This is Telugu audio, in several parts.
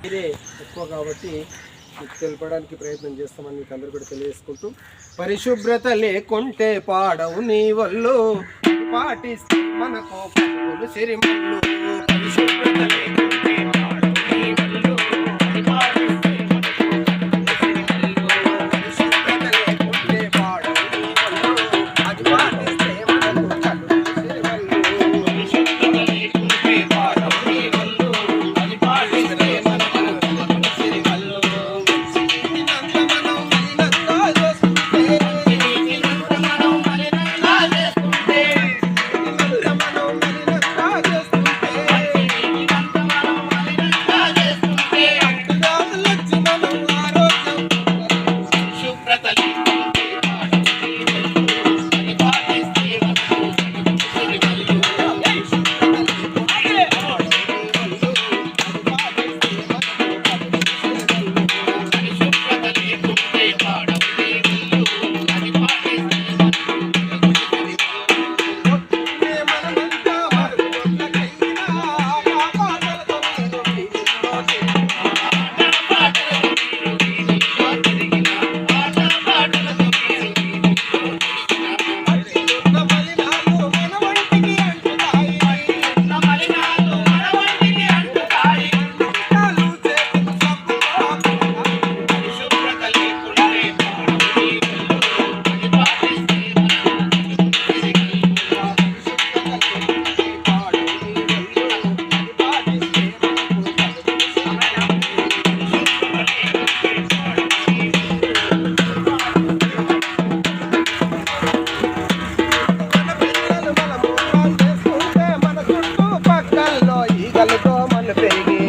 ఇదే ఎక్కువ కాబట్టి తెలపడానికి ప్రయత్నం చేస్తామని మీకు అందరూ కూడా తెలియజేసుకుంటూ, పరిశుభ్రత లేకుంటే పాడవు నీ వల్లు, పాటిస్తే మనకు సిరిమల్లు. పరిశుభ్రత లేకుంటే పాడవు నీ వల్లు, పాటిస్తే మనకు సిరిమల్లు. పరిశుభ్రత లేకుంటే పాడవు నీ వల్లు, అది పాటిస్తే మనకు సిరిమల్లు. పరిశుభ్రత లేకుంటే పాడవు నీ వల్లు, అది పాటిస్తే మనకు సిరిమల్లు.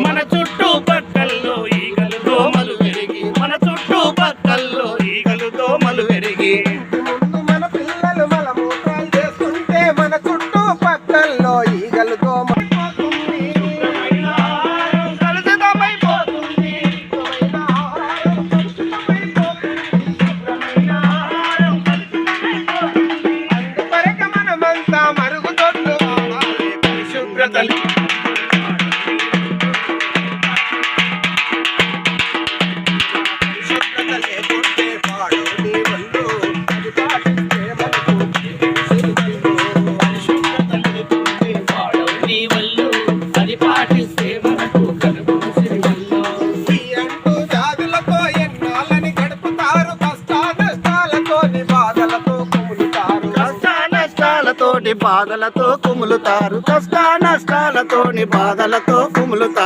మన చుట్టుపక్కల్లో ఈగలు దోమలు పెరిగి, మన చుట్టుపక్కల్లో ఈగలు దోమలు పెరిగి, మన పిల్లలు మలమూత్రాలు చేస్తుంటే మన చుట్టుపక్కల్లో ఈగలు దోమలు కలుషితమైపోతుంది. అందువరకు మనమంతా మరుగుదొడ్లు వాడాలి. పరిశుభ్రత లేకుంటే పాడవు నీ వల్లు, అది పాటిస్తే మనకు సిరిమల్లు. పరిశుభ్రత లేకుంటే పాడవు నీ వల్లు, అది పాటిస్తే మనకు కలుగును సిరిమల్లు. ఈ అంటూ వ్యాధులతో ఎన్నాళ్ళని గడుపుతారు, కష్టానష్టాలతోని బాధలతో కుములుతారు. కష్టానష్టాలతోటి బాధలతో కుములుతారు, కష్టానష్టాలతోని బాధలతో కుములుతారు.